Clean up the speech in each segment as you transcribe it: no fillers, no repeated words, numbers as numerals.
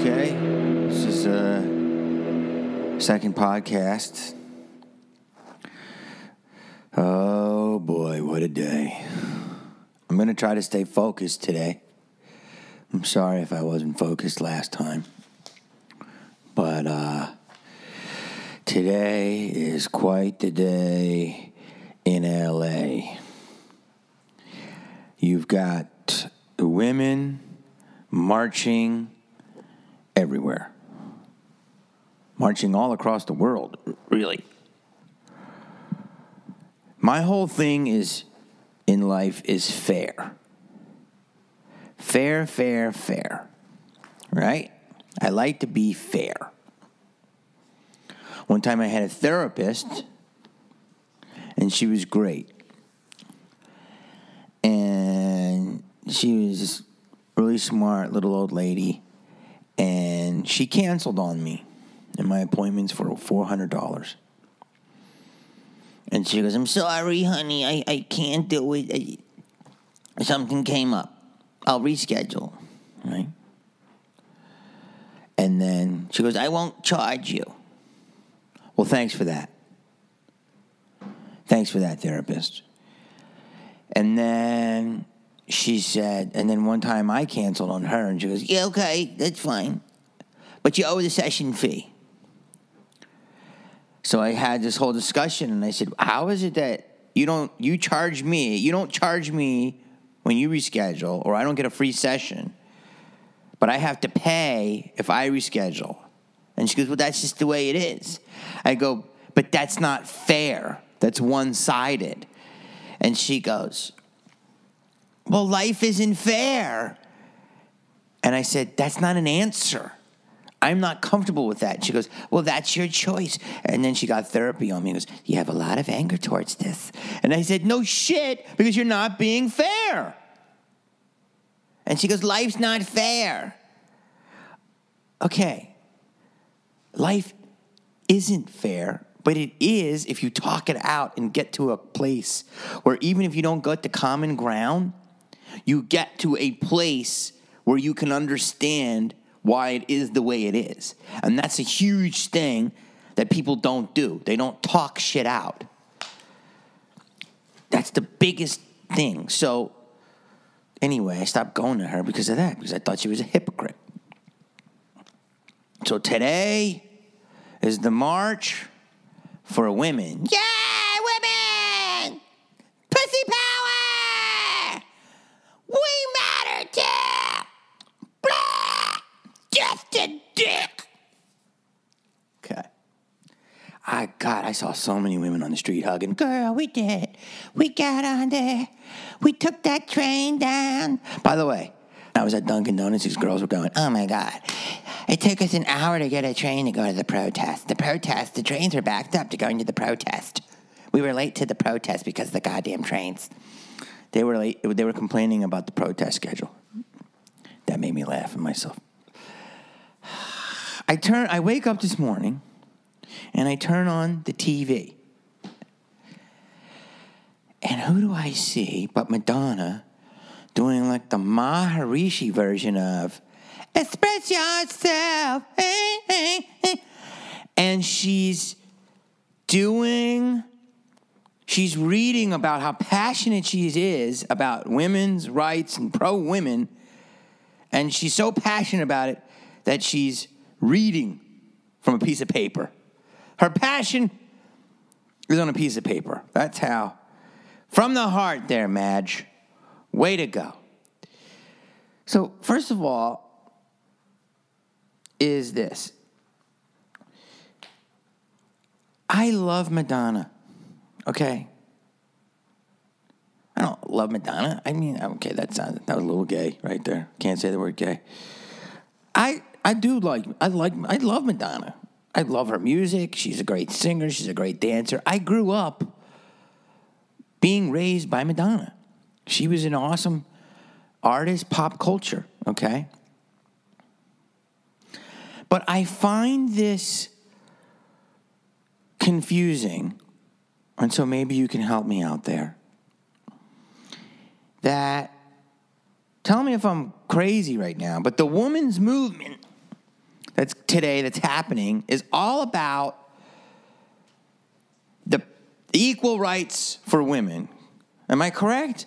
Okay, this is a second podcast. Oh boy, what a day. I'm going to try to stay focused today. I'm sorry if I wasn't focused last time. But today is quite the day in LA. You've got women marching everywhere. Marching all across the world, really. My whole thing in life is fair. Fair, fair, fair. Right? I like to be fair. One time I had a therapist, and she was great. And she was this really smart little old lady. And she canceled on me and my appointments for $400. And she goes, "I'm sorry, honey, I can't do it. Something came up. I'll reschedule." Right? And then she goes, "I won't charge you." Well, thanks for that. Thanks for that, therapist. And then she said, and then one time I canceled on her, and she goes, "Yeah, okay, that's fine. But you owe the session fee." So I had this whole discussion, and I said, "How is it that you don't charge me when you reschedule, or I don't get a free session, but I have to pay if I reschedule?" And she goes, "Well, that's just the way it is." I go, "But that's not fair. That's one-sided." And she goes, "Well, life isn't fair." And I said, "That's not an answer. I'm not comfortable with that." And she goes, "Well, that's your choice." And then she got therapy on me and goes, "You have a lot of anger towards this." And I said, "No shit, because you're not being fair." And she goes, "Life's not fair." Okay. Life isn't fair, but it is if you talk it out and get to a place where even if you don't get to common ground, you get to a place where you can understand why it is the way it is. And that's a huge thing that people don't do. They don't talk shit out. That's the biggest thing. So, anyway, I stopped going to her because of that, because I thought she was a hypocrite. So today is the March for Women. Yeah, women! Pussy power! We matter too! Blah! Just a dick! Okay. I saw so many women on the street hugging. "Girl, we did it. We got on there. We took that train down." By the way, I was at Dunkin' Donuts. These girls were going, "Oh, my God. It took us an hour to get a train to go to the protest. The trains were backed up to going to the protest. We were late to the protest because of the goddamn trains." They were late. They were complaining about the protest schedule. That made me laugh at myself. I wake up this morning, and I turn on the TV. And who do I see but Madonna doing like the Maharishi version of "Express Yourself." And she's reading about how passionate she is about women's rights and pro-women. And she's so passionate about it that she's reading from a piece of paper. Her passion is on a piece of paper. That's how. From the heart there, Madge. Way to go. So, first of all, is this. I love Madonna, okay? I don't love Madonna. I mean, okay, that was a little gay right there. Can't say the word gay. I love Madonna. I love her music. She's a great singer. She's a great dancer. I grew up being raised by Madonna. She was an awesome artist, pop culture, okay? But I find this confusing, and so maybe you can help me out there. That, tell me if I'm crazy right now, but the women's movement that's happening is all about the equal rights for women. Am I correct?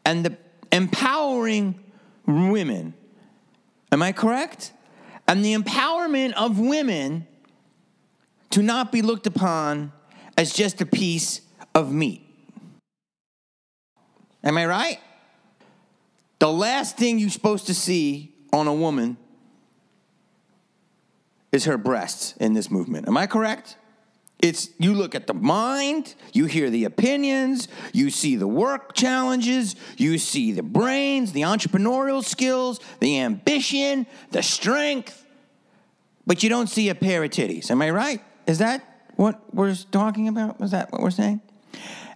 And the empowering women. Am I correct? And the empowerment of women to not be looked upon as just a piece of meat. Am I right? The last thing you're supposed to see on a woman is her breasts in this movement. Am I correct? You look at the mind, you hear the opinions, you see the work challenges, you see the brains, the entrepreneurial skills, the ambition, the strength, but you don't see a pair of titties. Am I right? Is that what we're talking about? Is that what we're saying?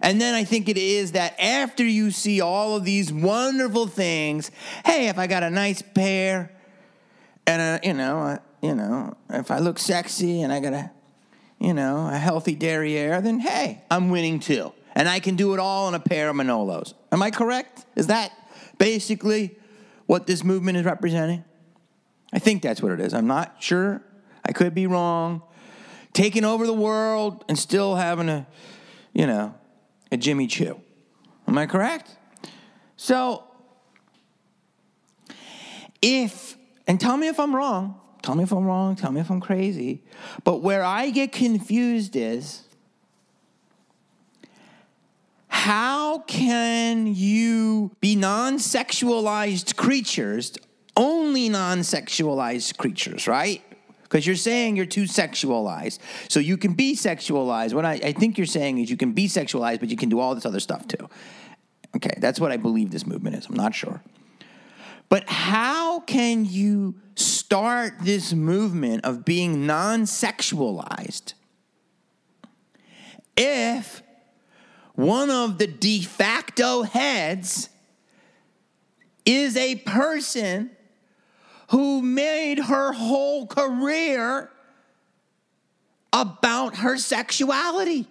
And then I think it is that after you see all of these wonderful things, hey, if I got a nice pair and if I look sexy and I got a healthy derriere, then hey, I'm winning too. And I can do it all in a pair of Manolos. Am I correct? Is that basically what this movement is representing? I think that's what it is. I'm not sure. I could be wrong. Taking over the world and still having a Jimmy Choo. Am I correct? So, and tell me if I'm wrong. Tell me if I'm wrong. Tell me if I'm crazy. But where I get confused is, how can you be non-sexualized creatures, only non-sexualized creatures, right? Because you're saying you're too sexualized. So you can be sexualized. What I think you're saying is you can be sexualized, but you can do all this other stuff too. Okay, that's what I believe this movement is. I'm not sure. But how can you start this movement of being non-sexualized if one of the de facto heads is a person who made her whole career about her sexuality?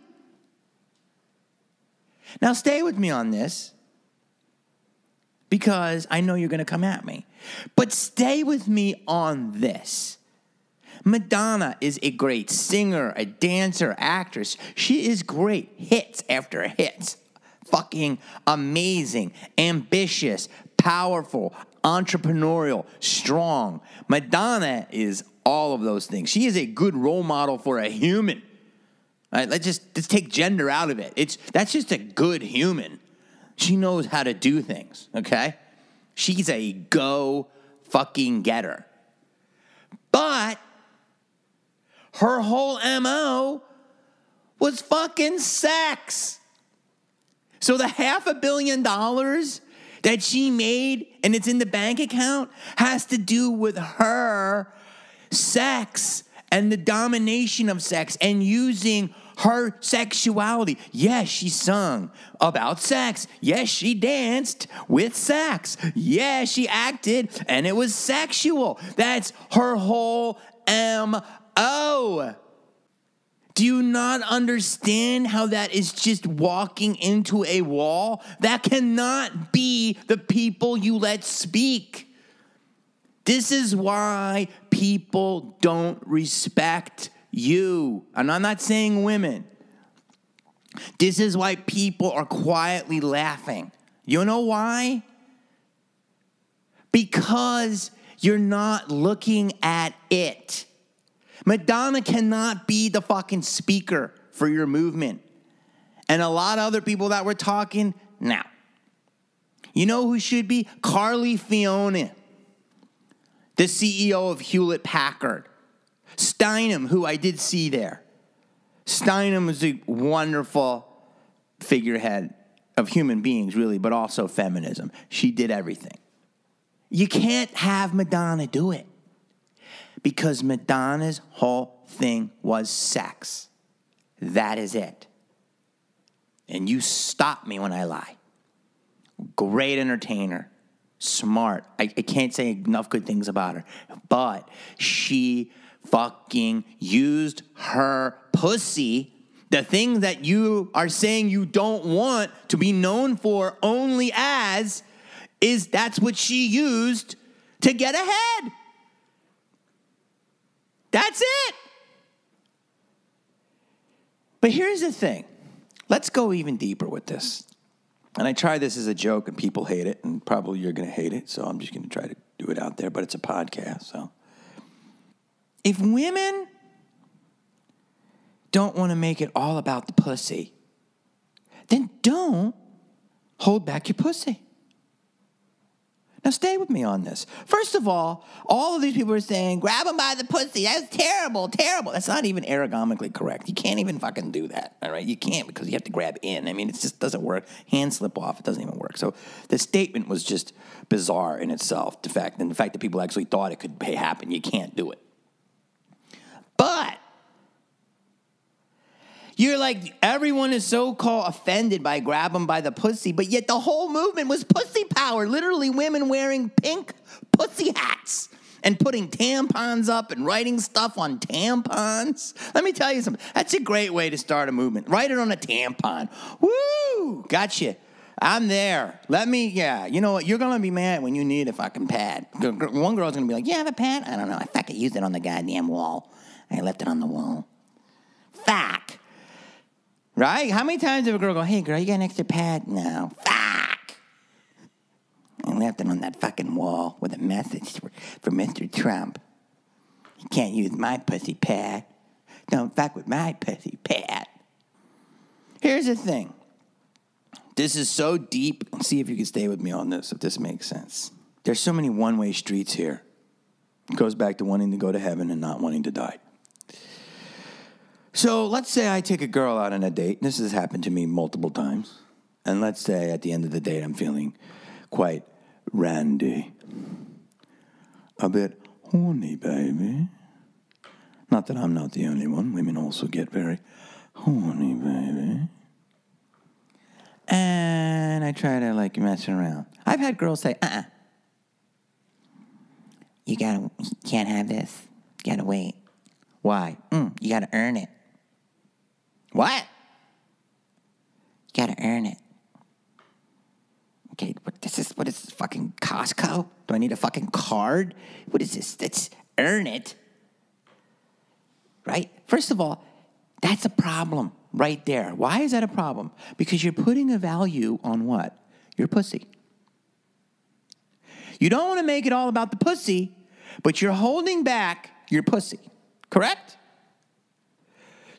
Now, stay with me on this, because I know you're going to come at me. But stay with me on this. Madonna is a great singer, a dancer, actress. She is great. Hits after hits. Fucking amazing, ambitious, powerful, entrepreneurial, strong. Madonna is all of those things. She is a good role model for a human. All right, let's take gender out of it. That's just a good human. She knows how to do things, okay? She's a go fucking getter. But her whole MO was fucking sex. So the $500 million that she made and it's in the bank account has to do with her sex and the domination of sex and using her sexuality. Yes, she sung about sex. Yes, she danced with sex. Yes, she acted and it was sexual. That's her whole MO. Do you not understand how that is just walking into a wall? That cannot be the people you let speak. This is why people don't respect you. And I'm not saying women. This is why people are quietly laughing. You know why? Because you're not looking at it. Madonna cannot be the fucking speaker for your movement. And a lot of other people that were talking, now. You know who should be? Carly Fiona, the CEO of Hewlett-Packard. Steinem, who I did see there. Steinem was a wonderful figurehead of human beings, really, but also feminism. She did everything. You can't have Madonna do it because Madonna's whole thing was sex. That is it. And you stop me when I lie. Great entertainer. Smart. I can't say enough good things about her. But she fucking used her pussy, the thing that you are saying you don't want to be known for only as, that's what she used to get ahead. That's it. But here's the thing. Let's go even deeper with this. And I try this as a joke, and people hate it, and probably you're going to hate it, so I'm just going to try to do it out there, but it's a podcast, so. If women don't want to make it all about the pussy, then don't hold back your pussy. Now, stay with me on this. First of all of these people are saying, grab him by the pussy. That's terrible, terrible. That's not even ergonomically correct. You can't even fucking do that, all right? You can't because you have to grab in. I mean, it just doesn't work. Hand slip off. It doesn't even work. So the statement was just bizarre in itself, the fact that people actually thought it could happen. You can't do it. But you're like, everyone is so-called offended by grab them by the pussy, but yet the whole movement was pussy power. Literally women wearing pink pussy hats and putting tampons up and writing stuff on tampons. Let me tell you something. That's a great way to start a movement. Write it on a tampon. Woo! Gotcha. I'm there. You know what? You're going to be mad when you need a fucking pad. One girl's going to be like, you have a pad? I don't know. I fucking used it on the goddamn wall. I left it on the wall. Fuck. Right? How many times have a girl go, hey, girl, you got an extra pad? No. Fuck. I left it on that fucking wall with a message for Mr. Trump. You can't use my pussy pad. Don't fuck with my pussy pad. Here's the thing. This is so deep. See if you can stay with me on this, if this makes sense. There's so many one-way streets here. It goes back to wanting to go to heaven and not wanting to die. So let's say I take a girl out on a date. This has happened to me multiple times. And let's say at the end of the date, I'm feeling quite randy. A bit horny, baby. Not that I'm not the only one. Women also get very horny, baby. And I try to, mess around. I've had girls say, you can't have this. You gotta wait. Why? You gotta earn it. What? You gotta earn it. Okay, what is this, fucking Costco? Do I need a fucking card? What is this? That's earn it. Right? First of all, that's a problem right there. Why is that a problem? Because you're putting a value on what? Your pussy. You don't want to make it all about the pussy, but you're holding back your pussy. Correct?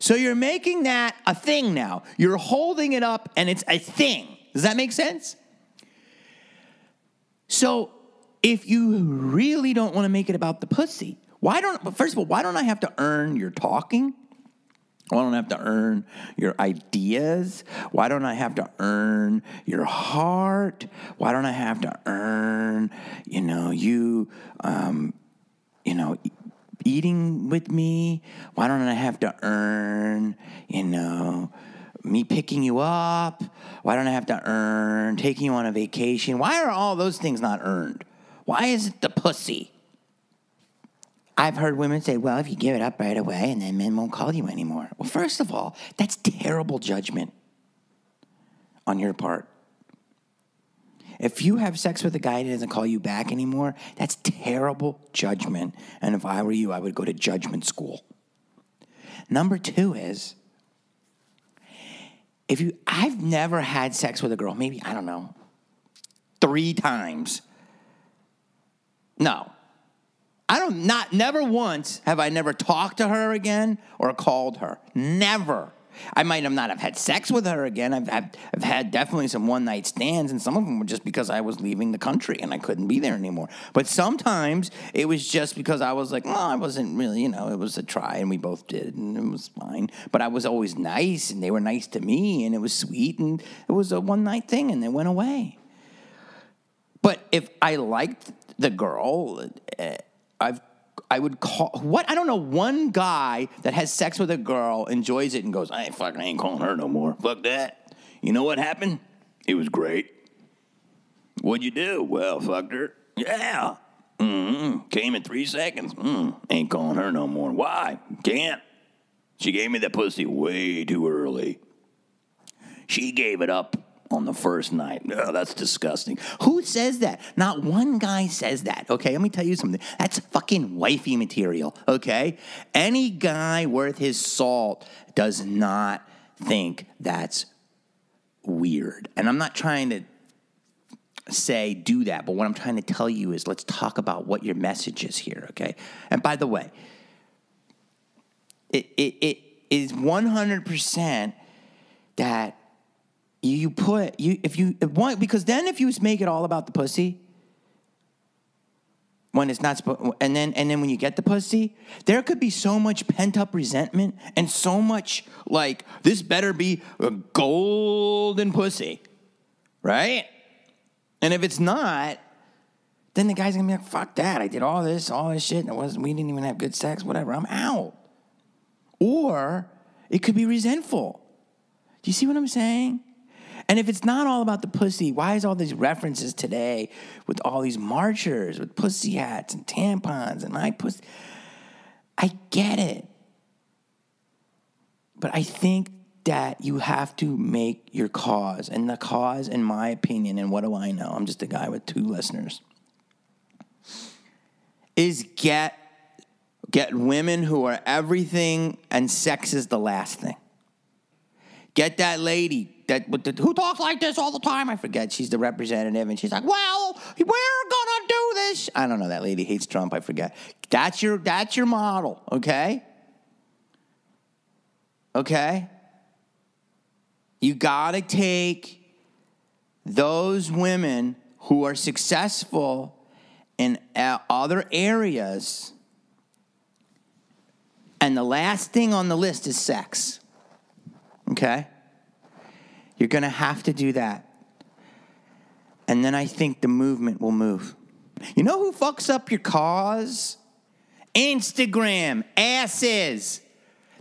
So you're making that a thing now. You're holding it up, and it's a thing. Does that make sense? So if you really don't want to make it about the pussy, first of all, why don't I have to earn your talking? Why don't I have to earn your ideas? Why don't I have to earn your heart? Why don't I have to earn, eating with me? Why don't I have to earn, me picking you up? Why don't I have to earn taking you on a vacation? Why are all those things not earned? Why is it the pussy? I've heard women say, well, if you give it up right away, and then men won't call you anymore. Well, first of all, that's terrible judgment on your part. If you have sex with a guy that doesn't call you back anymore, that's terrible judgment. And if I were you, I would go to judgment school. Number two is, I've never had sex with a girl, maybe, 3 times. No. Never once have I never talked to her again or called her. Never. I might not have had sex with her again. I've had definitely some one-night stands, and some of them were just because I was leaving the country and I couldn't be there anymore. But sometimes it was just because I was like, I wasn't really, it was a try, and we both did, and it was fine. But I was always nice, and they were nice to me, and it was sweet, and it was a one-night thing, and they went away. But if I liked the girl, I would call, I don't know, one guy that has sex with a girl, enjoys it, and goes, I ain't calling her no more. Fuck that. You know what happened? It was great. What'd you do? Well, fucked her. Yeah. Came in 3 seconds. Ain't calling her no more. Why? Can't. She gave me that pussy way too early. She gave it up on the first night. Oh, that's disgusting. Who says that? Not one guy says that, okay? Let me tell you something. That's fucking wifey material, okay? Any guy worth his salt does not think that's weird. And I'm not trying to say do that, but what I'm trying to tell you is let's talk about what your message is here, okay? And by the way, it is 100% that because then if you make it all about the pussy, when it's not supposed, and then when you get the pussy, there could be so much pent up resentment and so much like this better be a golden pussy, right? And if it's not, then the guy's gonna be like, "Fuck that! I did all this shit, and we didn't even have good sex. Whatever, I'm out." Or it could be resentful. Do you see what I'm saying? And if it's not all about the pussy, why is all these references today with all these marchers with pussy hats and tampons and my pussy? I get it. But I think that you have to make your cause. And the cause, in my opinion, and what do I know? I'm just a guy with 2 listeners. Is get women who are everything and sex is the last thing. Get that lady who talks like this all the time. I forget. She's the representative, and she's like, "Well, we're gonna do this." I don't know. That lady hates Trump. I forget. That's your model. Okay. Okay. You gotta take those women who are successful in other areas, and the last thing on the list is sex. Okay? You're going to have to do that. And then I think the movement will move. You know who fucks up your cause? Instagram asses.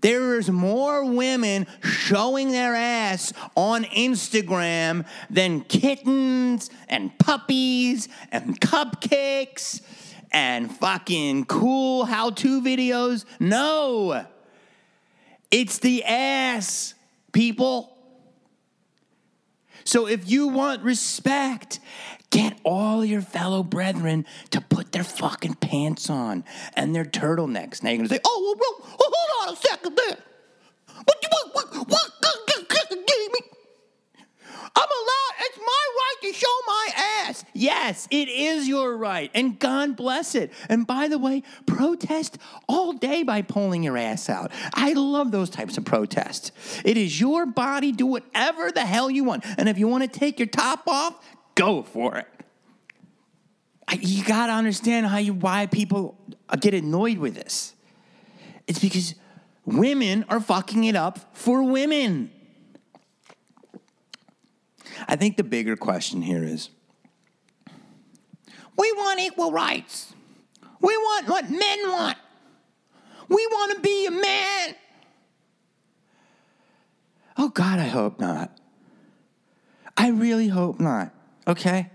There's more women showing their ass on Instagram than kittens and puppies and cupcakes and fucking cool how-to videos. No. It's the ass, people. So if you want respect, get all your fellow brethren to put their fucking pants on and their turtlenecks. Now you're going to say, oh, well, hold on a second there. What? I'm allowed, it's my right to show my ass. Yes, it is your right, and God bless it. And by the way, protest all day by pulling your ass out. I love those types of protests. It is your body, do whatever the hell you want. And if you want to take your top off, go for it. You got to understand why people get annoyed with this. It's because women are fucking it up for women. I think the bigger question here is, we want equal rights. We want what men want. We want to be a man. Oh, God, I hope not. I really hope not, okay?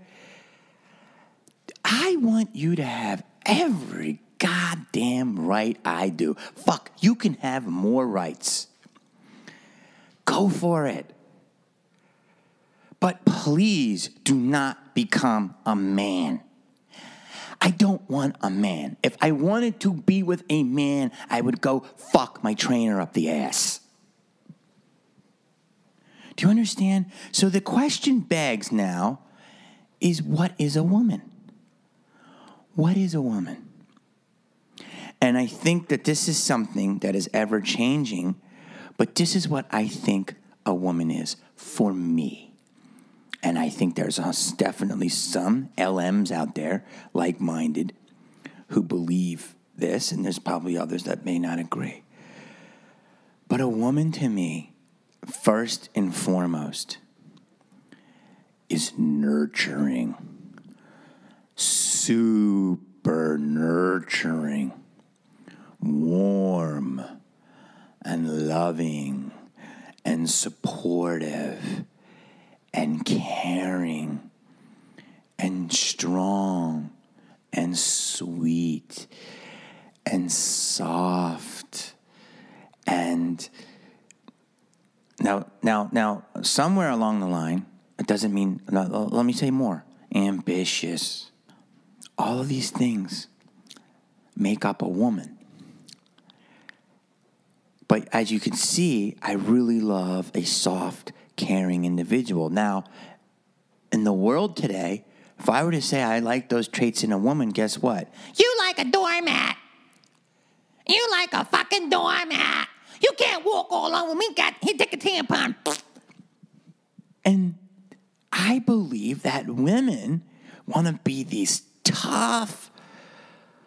I want you to have every goddamn right I do. Fuck, you can have more rights. Go for it. But please do not become a man. I don't want a man. If I wanted to be with a man, I would go fuck my trainer up the ass. Do you understand? So the question begs now is, what is a woman? What is a woman? And I think that this is something that is ever changing, but this is what I think a woman is for me. And I think there's definitely some LMs out there, like-minded, who believe this, and there's probably others that may not agree. But a woman, to me, first and foremost, is nurturing. Super nurturing. Warm and loving and supportive and caring and strong and sweet and soft. And now, somewhere along the line, doesn't mean, let me say more, ambitious. All of these things make up a woman. But as you can see, I really love a soft, caring individual. Now, in the world today, if I were to say I like those traits in a woman, guess what? You like a doormat. You like a fucking doormat. You can't walk all over me. Here, take a tampon. And I believe that women want to be these tough,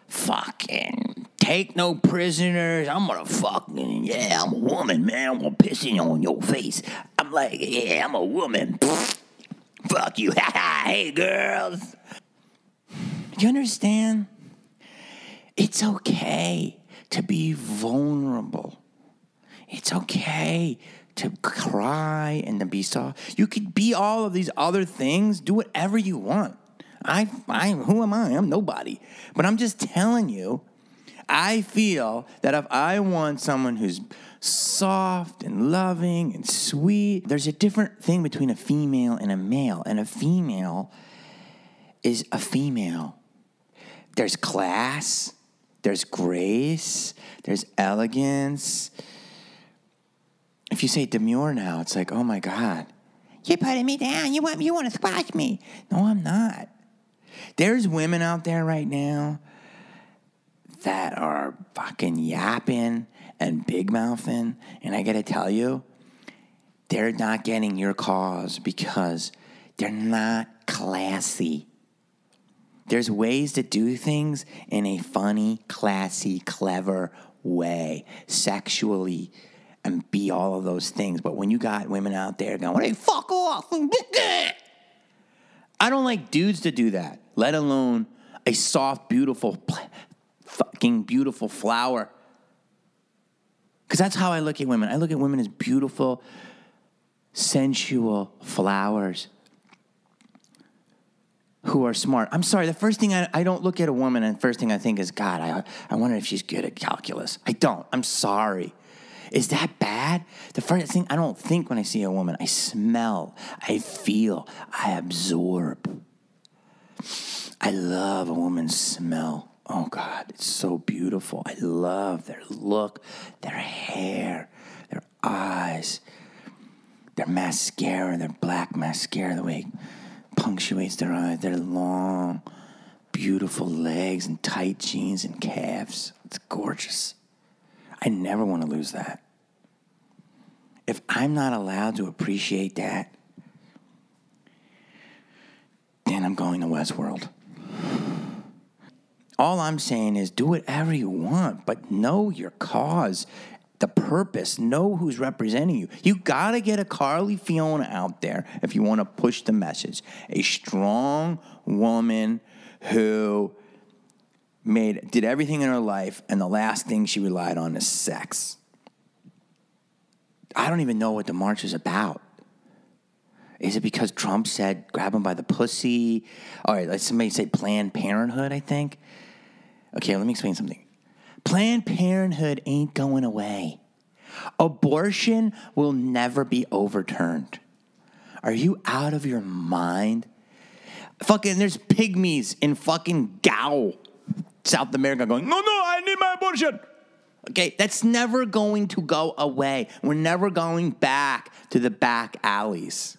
fucking take no prisoners. I'm gonna fucking, yeah, I'm a woman, man. I'm gonna piss on your face. I'm like, yeah, I'm a woman. Fuck you. Hey, girls. You understand? It's okay to be vulnerable. It's okay to cry and to be soft. You could be all of these other things. Do whatever you want. Who am I? I'm nobody. But I'm just telling you, I feel that if I want someone who's soft and loving and sweet, there's a different thing between a female and a male. And a female is a female. There's class, there's grace, there's elegance. If you say demure now, it's like, oh my God, you're putting me down. You want to squash me. No, I'm not. There's women out there right now that are fucking yapping and big-mouthing, and I gotta tell you, they're not getting your cause because they're not classy. There's ways to do things in a funny, classy, clever way, sexually, and be all of those things. But when you got women out there going, hey, fuck off, I don't like dudes to do that, let alone a soft, beautiful, fucking beautiful flower. Because that's how I look at women. I look at women as beautiful, sensual flowers who are smart. I'm sorry, the first thing I don't look at a woman and the first thing I think is, God, I wonder if she's good at calculus. I don't. I'm sorry. Is that bad? The first thing I don't think when I see a woman, I smell, I feel, I absorb. I love a woman's smell. Oh, God, it's so beautiful. I love their look, their hair, their eyes, their mascara, their black mascara, the way it punctuates their eyes, their long, beautiful legs and tight jeans and calves. It's gorgeous. I never want to lose that. If I'm not allowed to appreciate that, then I'm going to Westworld. All I'm saying is do whatever you want, but know your cause, the purpose, know who's representing you. You got to get a Carly Fiona out there if you want to push the message. A strong woman who did everything in her life, and the last thing she relied on is sex. I don't even know what the march is about. Is it because Trump said grab him by the pussy? All right, somebody say Planned Parenthood, I think. Okay, let me explain something. Planned Parenthood ain't going away. Abortion will never be overturned. Are you out of your mind? Fucking, there's pygmies in fucking Gao, South America going, no, I need my abortion. Okay, that's never going to go away. We're never going back to the back alleys.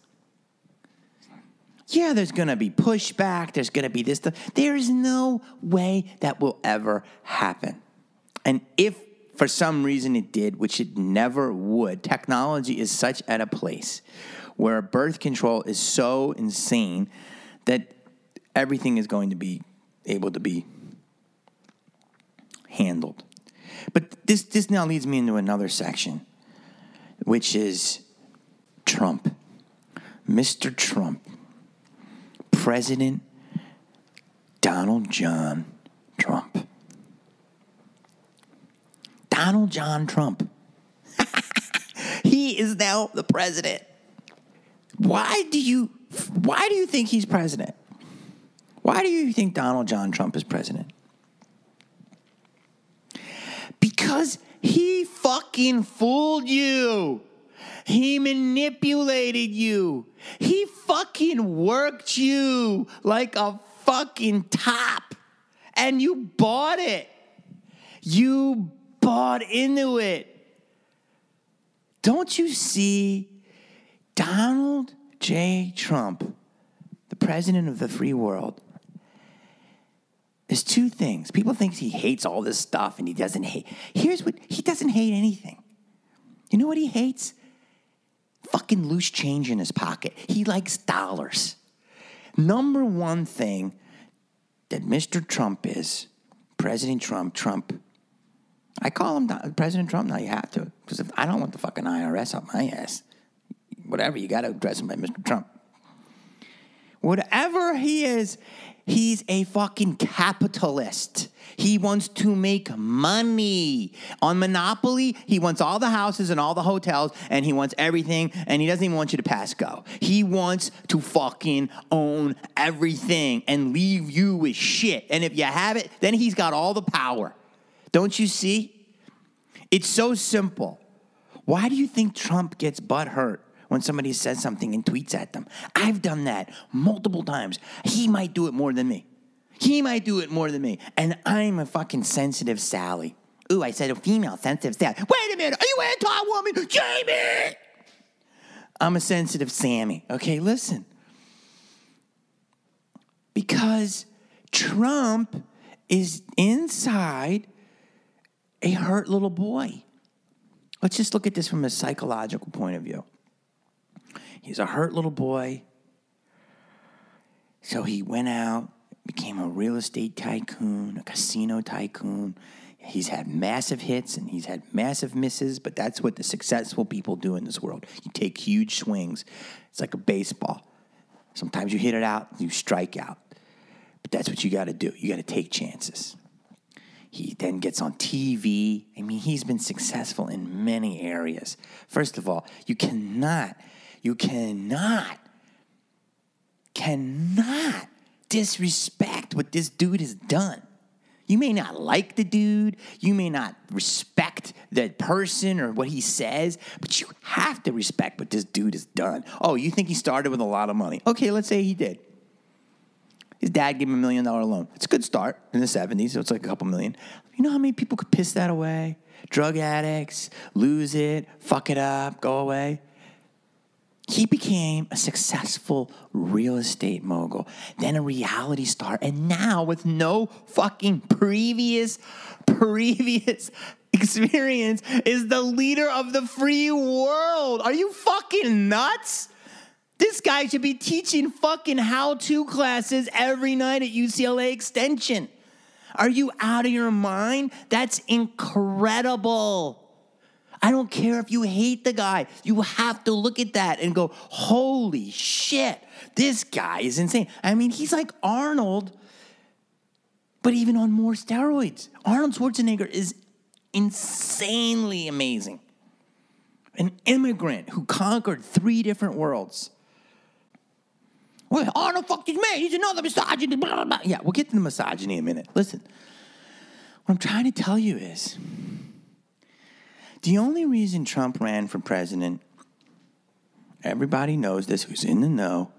Yeah, there's going to be pushback. There's going to be this stuff. There's no way that will ever happen. And if for some reason it did, which it never would, technology is such at a place where birth control is so insane that everything is going to be able to be handled. But this now leads me into another section, which is Trump. Mr. Trump. President Donald John Trump. Donald John Trump. He is now the president. Why do you think he's president? Why do you think Donald John Trump is president? Because he fucking fooled you. He manipulated you. He fucking worked you like a fucking top. And you bought it. You bought into it. Don't you see Donald J. Trump, the president of the free world? There's two things. People think he hates all this stuff and he doesn't hate. Here's what, he doesn't hate anything. You know what he hates? Fucking loose change in his pocket. He likes dollars. Number one thing that Mr. Trump is, President Trump, I call him President Trump now, you have to, because if I don't want the fucking IRS up my ass. Whatever, you got to address him by Mr. Trump. Whatever he is, he's a fucking capitalist. He wants to make money. On Monopoly, he wants all the houses and all the hotels, and he wants everything, and he doesn't even want you to pass go. He wants to fucking own everything and leave you with shit. And if you have it, then he's got all the power. Don't you see? It's so simple. Why do you think Trump gets butthurt when somebody says something and tweets at them? I've done that multiple times. He might do it more than me. And I'm a fucking sensitive Sally. Ooh, I said a female sensitive Sally. Wait a minute. Are you anti-woman? Jamie! I'm a sensitive Sammy. Okay, listen. Because Trump is inside a hurt little boy. Let's just look at this from a psychological point of view. He's a hurt little boy. So he went out, became a real estate tycoon, a casino tycoon. He's had massive hits and he's had massive misses, but that's what the successful people do in this world. You take huge swings. It's like a baseball. Sometimes you hit it out, you strike out. But that's what you got to do. You got to take chances. He then gets on TV. I mean, he's been successful in many areas. First of all, you cannot disrespect what this dude has done. You may not like the dude, you may not respect that person or what he says, but you have to respect what this dude has done. Oh, you think he started with a lot of money? Okay, let's say he did. His dad gave him $1 million loan. It's a good start in the 70s, so it's like a couple million. You know how many people could piss that away? Drug addicts, lose it, fuck it up, go away. He became a successful real estate mogul, then a reality star, and now with no fucking previous experience is the leader of the free world. Are you fucking nuts? This guy should be teaching fucking how-to classes every night at UCLA Extension. Are you out of your mind? That's incredible. I don't care if you hate the guy. You have to look at that and go, holy shit, this guy is insane. I mean, he's like Arnold, but even on more steroids. Arnold Schwarzenegger is insanely amazing. An immigrant who conquered 3 different worlds. Well, Arnold fucked his man. He's another misogynist. Blah, blah, blah. Yeah, we'll get to the misogyny in a minute. Listen, what I'm trying to tell you is the only reason Trump ran for president, everybody knows this, who's in the know,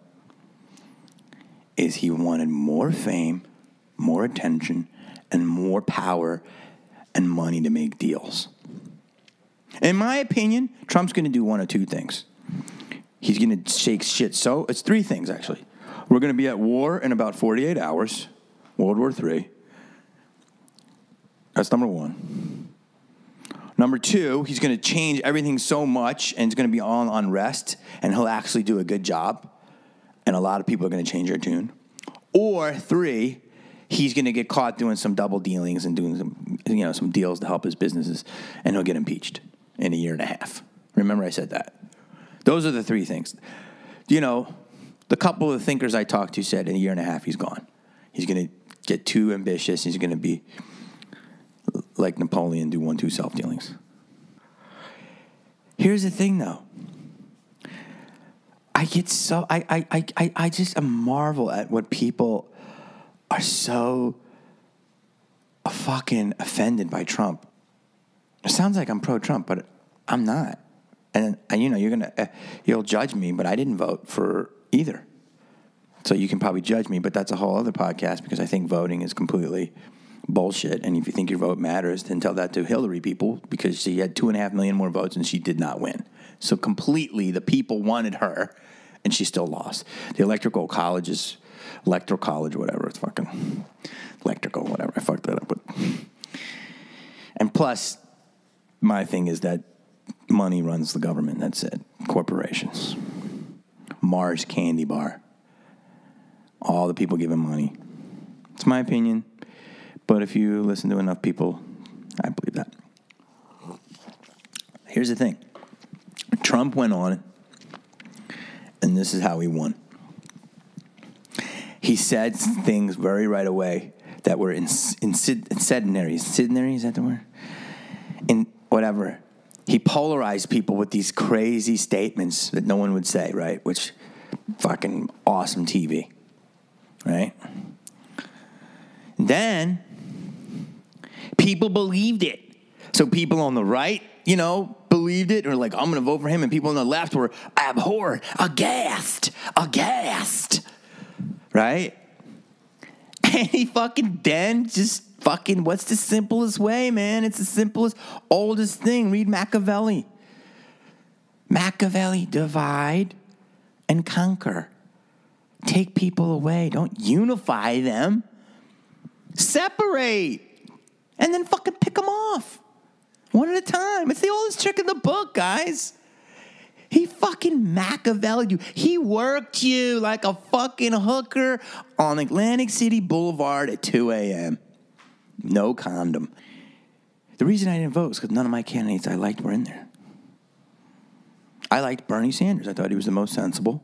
is he wanted more fame, more attention, and more power and money to make deals. In my opinion, Trump's going to do one of two things. He's going to shake shit. So it's 3 things, actually. We're going to be at war in about 48 hours, World War III. That's number 1. Number 2, he's going to change everything so much, and it's going to be all unrest, and he'll actually do a good job, and a lot of people are going to change their tune. Or 3, he's going to get caught doing some double dealings and doing some deals to help his businesses, and he'll get impeached in 1.5 years. Remember I said that. Those are the 3 things. You know, the couple of thinkers I talked to said in 1.5 years he's gone. He's going to get too ambitious. He's going to be like Napoleon, do 1-2 self-dealings. Here's the thing, though. I just marvel at what people are so fucking offended by Trump. It sounds like I'm pro-Trump, but I'm not. And you'll judge me, but I didn't vote for either. So you can probably judge me, but that's a whole other podcast because I think voting is completely bullshit. And if you think your vote matters, then tell that to Hillary people because she had 2.5 million more votes and she did not win. So completely the people wanted her and she still lost. The electoral college, whatever. It's fucking electrical, whatever. I fucked that up with. And plus, my thing is that money runs the government. That's it. Corporations. Mars Candy Bar. All the people giving money. It's my opinion. But if you listen to enough people, I believe that. Here's the thing. Trump went on, and this is how he won. He said things very right away that were incendiary. Incendiary, is that the word? In whatever. He polarized people with these crazy statements that no one would say, right? Which fucking awesome TV, right? Then people believed it. So people on the right, believed it, or like, I'm going to vote for him, and people on the left were abhorred, aghast, right? And he what's the simplest way, man? It's the simplest, oldest thing. Read Machiavelli. Machiavelli, divide and conquer. Take people away. Don't unify them. Separate. And then fucking pick them off. One at a time. It's the oldest trick in the book, guys. He fucking Machiavelli'd you. He worked you like a fucking hooker on Atlantic City Boulevard at 2 a.m. No condom. The reason I didn't vote is because none of my candidates I liked were in there. I liked Bernie Sanders. I thought he was the most sensible.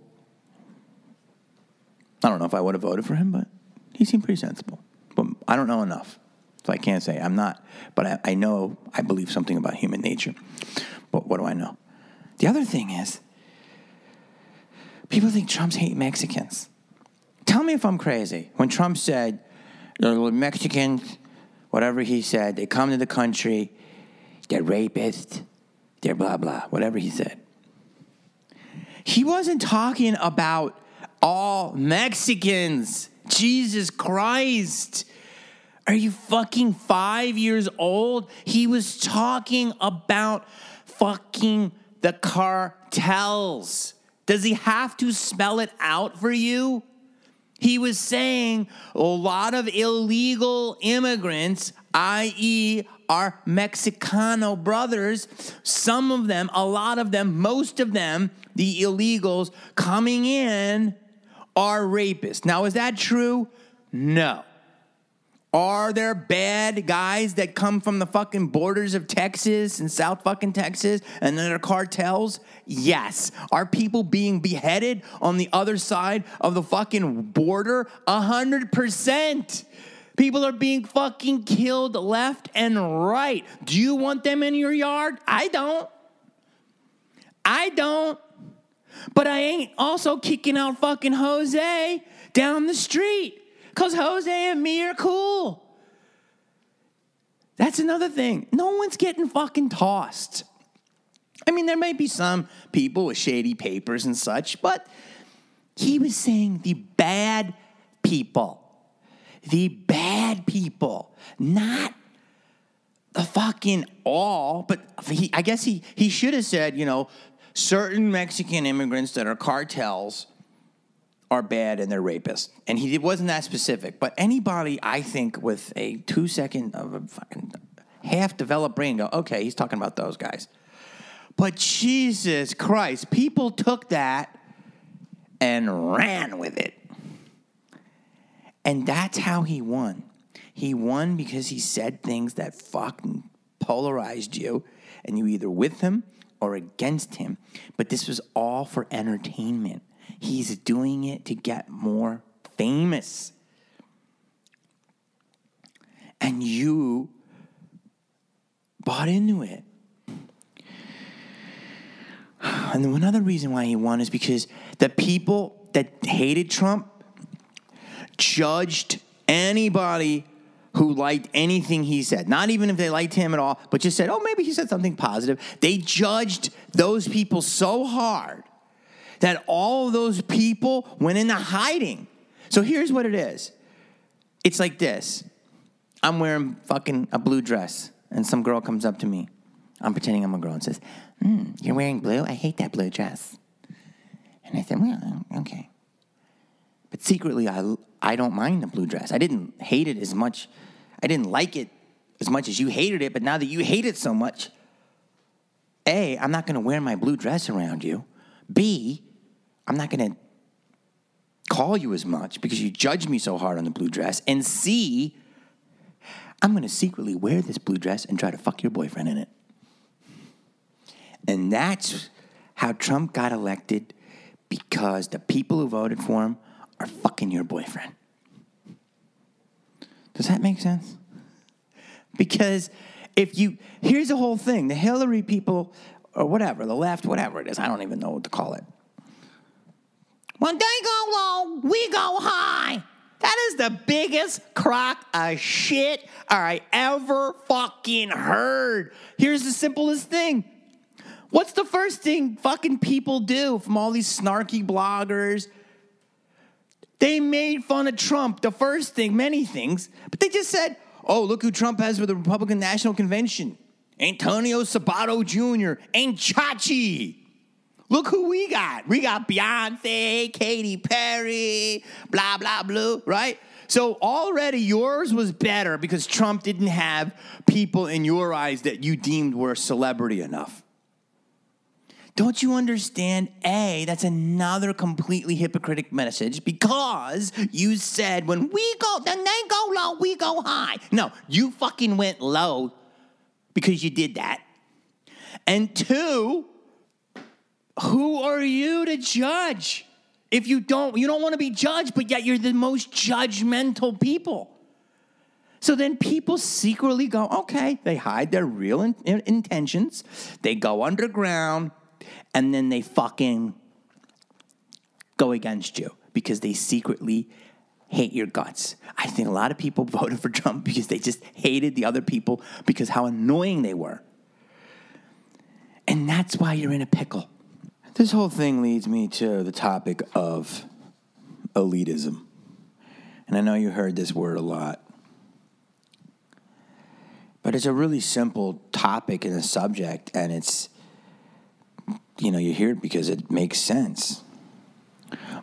I don't know if I would have voted for him, but he seemed pretty sensible. But I don't know enough. So I can't say I'm not. But I know I believe something about human nature. But what do I know? The other thing is, people think Trump's hate Mexicans. Tell me if I'm crazy. When Trump said, the Mexicans, whatever he said, they come to the country, they're rapists, they're blah, blah, whatever he said. He wasn't talking about all Mexicans. Jesus Christ. Are you fucking 5 years old? He was talking about fucking the cartels. Does he have to spell it out for you? He was saying a lot of illegal immigrants, i.e. our Mexicano brothers, some of them, a lot of them, most of them, the illegals coming in are rapists. Now, is that true? No. Are there bad guys that come from the fucking borders of Texas and South fucking Texas and then are cartels? Yes. Are people being beheaded on the other side of the fucking border? 100%. People are being fucking killed left and right. Do you want them in your yard? I don't. But I ain't also kicking out fucking Jose down the street. Because Jose and me are cool. That's another thing. No one's getting fucking tossed. I mean, there may be some people with shady papers and such, but he was saying the bad people. The bad people. Not the fucking all, but I guess he should have said, certain Mexican immigrants that are cartels are bad and they're rapists. And he wasn't that specific. But anybody, I think, with a 2 second of a fucking half-developed brain go, okay, he's talking about those guys. But Jesus Christ, people took that and ran with it. And that's how he won. He won because he said things that fucking polarized you, and you either with him or against him. But this was all for entertainment. He's doing it to get more famous. And you bought into it. And then another reason why he won is because the people that hated Trump judged anybody who liked anything he said. Not even if they liked him at all, but just said, oh, maybe he said something positive. They judged those people so hard that all of those people went into hiding. So here's what it is. It's like this. I'm wearing fucking a blue dress, and some girl comes up to me. I'm pretending I'm a girl and says, you're wearing blue? I hate that blue dress. And I said, well, okay. But secretly, I don't mind the blue dress. I didn't hate it as much. I didn't like it as much as you hated it. But now that you hate it so much, A, I'm not going to wear my blue dress around you. B, I'm not going to call you as much because you judge me so hard on the blue dress. And C, I'm going to secretly wear this blue dress and try to fuck your boyfriend in it. And that's how Trump got elected, because the people who voted for him are fucking your boyfriend. Does that make sense? Because here's the whole thing. The Hillary people, or whatever, the left, whatever it is, I don't even know what to call it. When they go low, we go high. That is the biggest crock of shit I ever fucking heard. Here's the simplest thing. What's the first thing fucking people do from all these snarky bloggers? They made fun of Trump. The first thing, many things, but they just said, oh, look who Trump has for the Republican National Convention. Antonio Sabato Jr. and Chachi. Look who we got. We got Beyonce, Katy Perry, blah, blah, blah, right? So already yours was better because Trump didn't have people in your eyes that you deemed were celebrity enough. Don't you understand? A, that's another completely hypocritical message, because you said when we go, then they go low, we go high. No, you fucking went low because you did that. And two, who are you to judge? If you don't want to be judged, but yet you're the most judgmental people. So then people secretly go, okay, they hide their real intentions. They go underground. And then they fucking go against you because they secretly hate your guts. I think a lot of people voted for Trump because they just hated the other people because how annoying they were. And that's why you're in a pickle. This whole thing leads me to the topic of elitism. And I know you heard this word a lot. But it's a really simple topic and a subject, and it's, you hear it because it makes sense.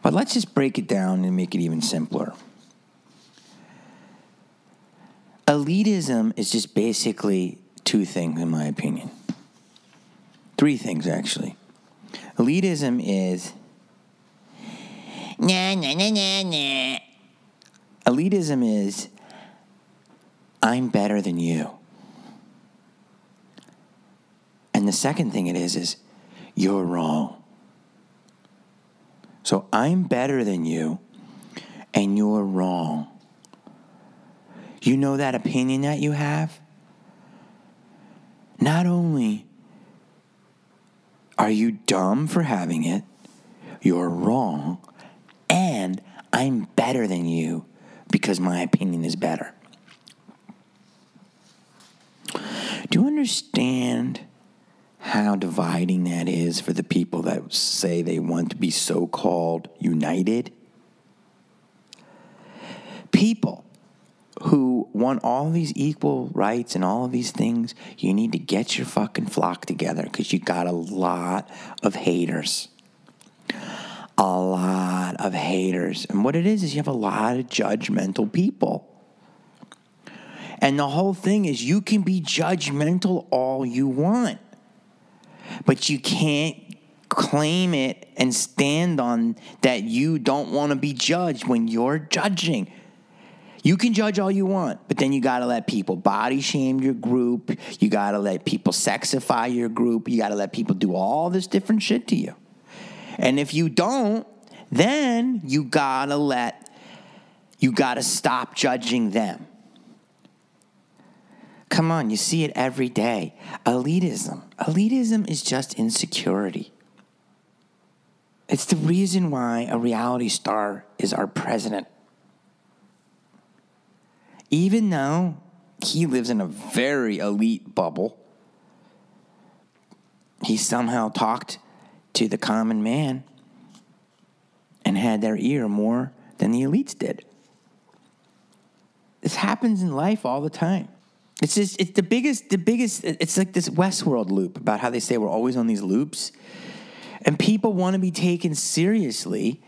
But let's just break it down and make it even simpler. Elitism is just basically two things, in my opinion. Three things, actually. Elitism is elitism is I'm better than you. And the second thing it is you're wrong. So I'm better than you, and you're wrong. You know that opinion that you have? Not only are you dumb for having it, you're wrong, and I'm better than you because my opinion is better. Do you understand how dividing that is for the people that say they want to be so-called united? People who want all these equal rights and all of these things, you need to get your fucking flock together because you got a lot of haters. A lot of haters. And what it is you have a lot of judgmental people. And the whole thing is you can be judgmental all you want. But you can't claim it and stand on that you don't want to be judged when you're judging. You can judge all you want, but then you got to let people body shame your group. You got to let people sexify your group. You got to let people do all this different shit to you. And if you don't, then you got to stop judging them. Come on, you see it every day. Elitism. Elitism is just insecurity. It's the reason why a reality star is our president. even though he lives in a very elite bubble, he somehow talked to the common man and had their ear more than the elites did. This happens in life all the time. It's the biggest, it's like this Westworld loop about how they say we're always on these loops. And people want to be taken seriously.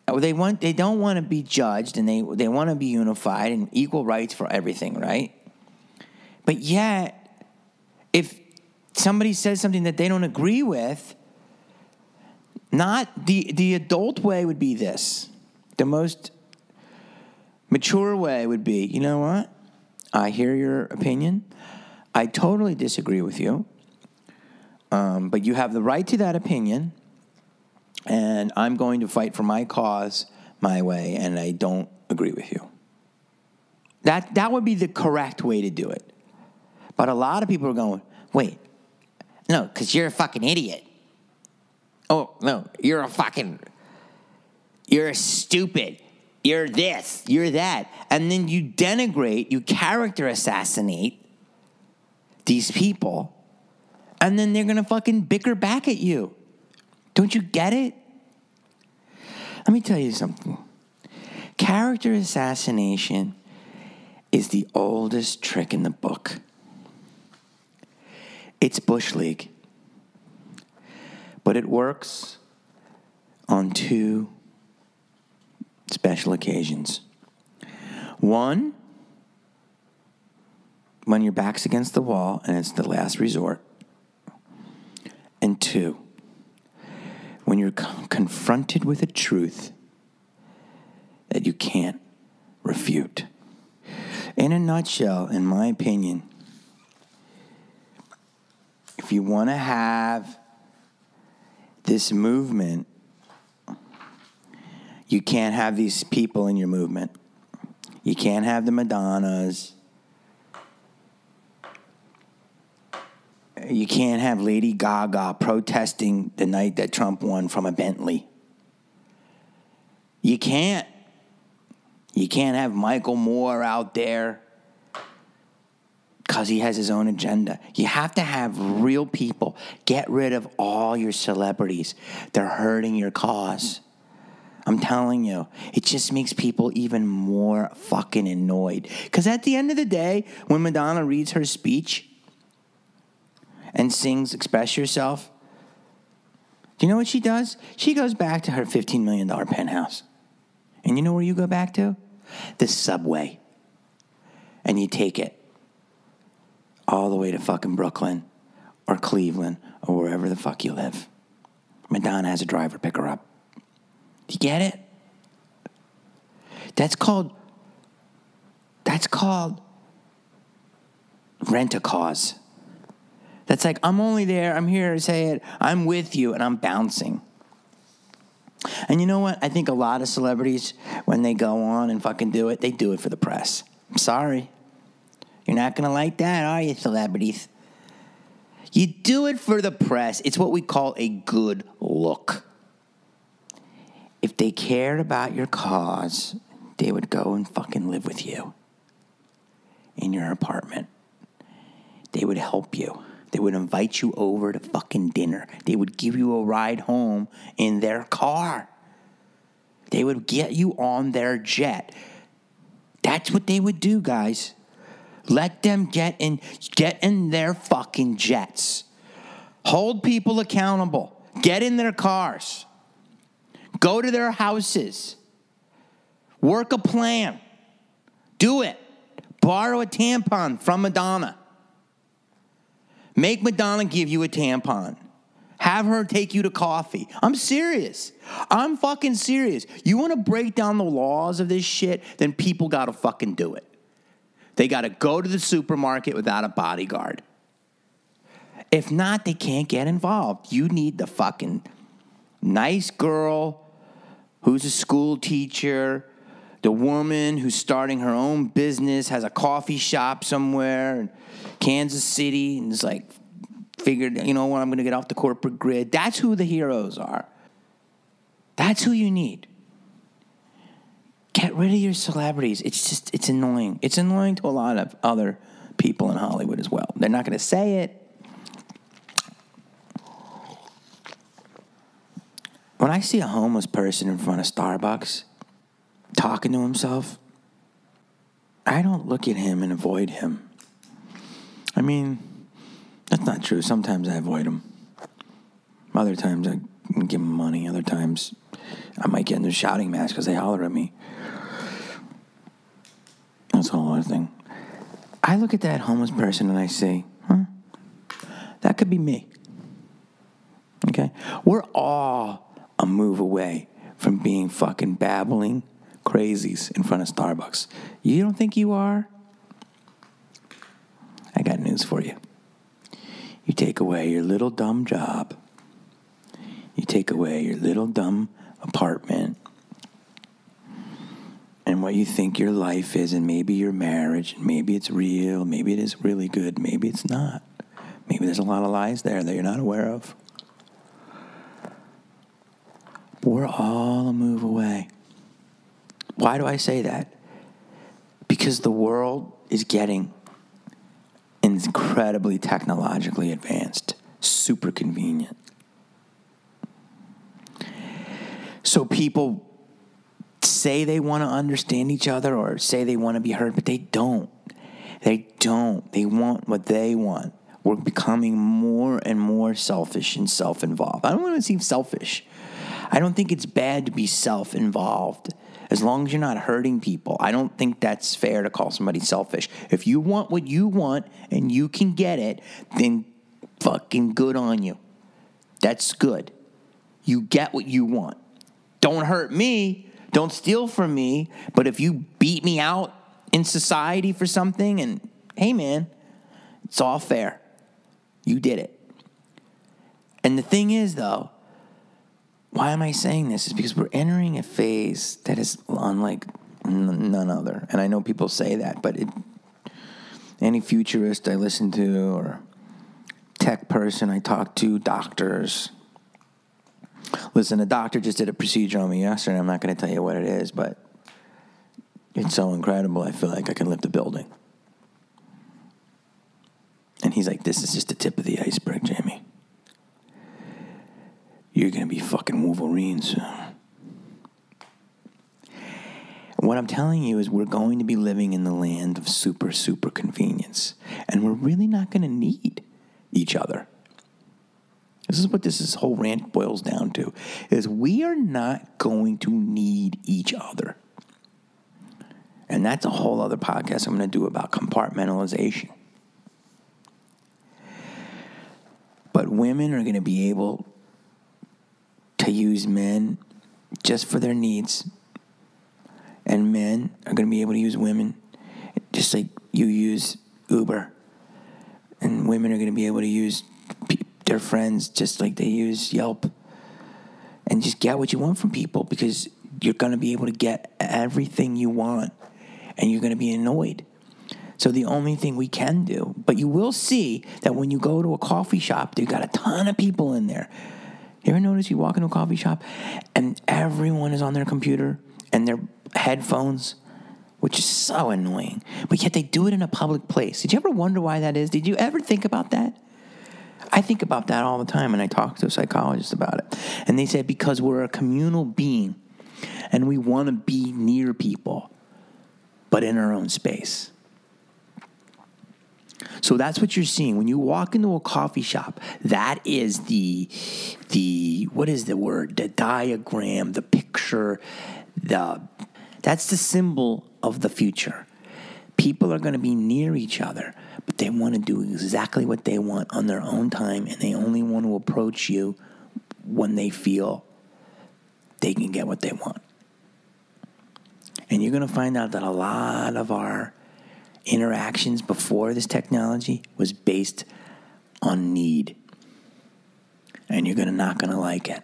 They don't want to be judged, and they want to be unified and equal rights for everything, right? But yet, if somebody says something that they don't agree with, not the adult way would be this. The most mature way would be, you know what? I hear your opinion. I totally disagree with you. But you have the right to that opinion. And I'm going to fight for my cause my way, and I don't agree with you. That would be the correct way to do it. But a lot of people are going, wait, no, because you're a fucking idiot. Oh, no, you're stupid. You're this, you're that. And then you denigrate, you character assassinate these people, and then they're going to fucking bicker back at you. Don't you get it? Let me tell you something. Character assassination is the oldest trick in the book. It's Bush League. But it works on two special occasions. One, when your back's against the wall and it's the last resort. And two, when you're confronted with a truth that you can't refute. In a nutshell, in my opinion, if you want to have this movement, you can't have these people in your movement. You can't have the Madonnas. You can't have Lady Gaga protesting the night that Trump won from a Bentley. You can't. You can't have Michael Moore out there because he has his own agenda. You have to have real people. Get rid of all your celebrities. They're hurting your cause. I'm telling you, it just makes people even more fucking annoyed. Because at the end of the day, when Madonna reads her speech and sings Express Yourself, do you know what she does? She goes back to her $15 million penthouse. And you know where you go back to? The subway. And you take it all the way to fucking Brooklyn or Cleveland or wherever the fuck you live. Madonna has a driver pick her up. Do you get it? That's called rent-a-cause. That's like, I'm only there, I'm here to say it, I'm with you, and I'm bouncing. And you know what? I think a lot of celebrities, when they go on and fucking do it, they do it for the press. I'm sorry. You're not going to like that, are you, celebrities? You do it for the press. It's what we call a good look. If they cared about your cause, they would go and fucking live with you in your apartment. They would help you. They would invite you over to fucking dinner. They would give you a ride home in their car. They would get you on their jet. That's what they would do, guys. Let them get in their fucking jets. Hold people accountable. Get in their cars. Go to their houses. Work a plan. Do it. Borrow a tampon from Madonna. Make Madonna give you a tampon. Have her take you to coffee. I'm serious. I'm fucking serious. You want to break down the laws of this shit, then people got to fucking do it. They got to go to the supermarket without a bodyguard. If not, they can't get involved. You need the fucking nice girl who's a school teacher, the woman who's starting her own business, has a coffee shop somewhere in Kansas City, and is like, figured, you know what, I'm going to get off the corporate grid. That's who the heroes are. That's who you need. Get rid of your celebrities. It's annoying. It's annoying to a lot of other people in Hollywood as well. They're not going to say it. When I see a homeless person in front of Starbucks talking to himself, I don't look at him and avoid him. I mean, that's not true. Sometimes I avoid him. Other times I give him money. Other times I might get in their shouting match because they holler at me. That's a whole other thing. I look at that homeless person and I say, that could be me. Okay? We're all a move away from being fucking babbling crazies in front of Starbucks. You don't think you are? I got news for you. You take away your little dumb job. You take away your little dumb apartment. And what you think your life is, and maybe your marriage, and maybe it's real, maybe it is really good, maybe it's not. Maybe there's a lot of lies there that you're not aware of. We're all a move away. Why do I say that? Because the world is getting incredibly technologically advanced, super convenient. So people say they want to understand each other or say they want to be heard, but they don't. They don't. They want what they want. We're becoming more and more selfish and self-involved. I don't want to seem selfish. I don't think it's bad to be self-involved as long as you're not hurting people. I don't think that's fair to call somebody selfish. If you want what you want and you can get it, then fucking good on you. That's good. You get what you want. Don't hurt me. Don't steal from me. But if you beat me out in society for something, and hey, man, it's all fair. You did it. And the thing is, though, why am I saying this? Is because we're entering a phase that is unlike none other. And I know people say that, but any futurist I listen to or tech person I talk to, doctors. Listen, a doctor just did a procedure on me yesterday. I'm not going to tell you what it is, but it's so incredible. I feel like I can lift a building. And he's like, this is just the tip of the iceberg, Jamie. You're going to be fucking Wolverine soon. What I'm telling you is we're going to be living in the land of super, super convenience. And we're really not going to need each other. This is what this whole rant boils down to, is we are not going to need each other. And that's a whole other podcast I'm going to do about compartmentalization. But women are going to be able to use men just for their needs. And men are going to be able to use women just like you use Uber. And women are going to be able to use their friends just like they use Yelp. And just get what you want from people, because you're going to be able to get everything you want. And you're going to be annoyed. So the only thing we can do, but you will see that when you go to a coffee shop, they've got a ton of people in there. You ever notice you walk into a coffee shop and everyone is on their computer and their headphones, which is so annoying, but yet they do it in a public place. Did you ever wonder why that is? Did you ever think about that? I think about that all the time, and I talk to a psychologist about it. And they said because we're a communal being and we want to be near people, but in our own space. So that's what you're seeing. When you walk into a coffee shop, that is the what is the word? The diagram, the picture, that's the symbol of the future. People are going to be near each other, but they want to do exactly what they want on their own time, and they only want to approach you when they feel they can get what they want. And you're going to find out that a lot of our interactions before this technology was based on need. And you're not going to like it.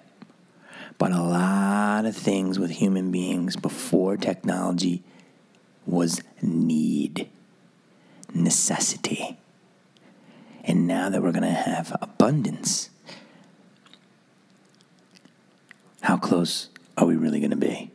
But a lot of things with human beings before technology was need, necessity. And now that we're going to have abundance, how close are we really going to be?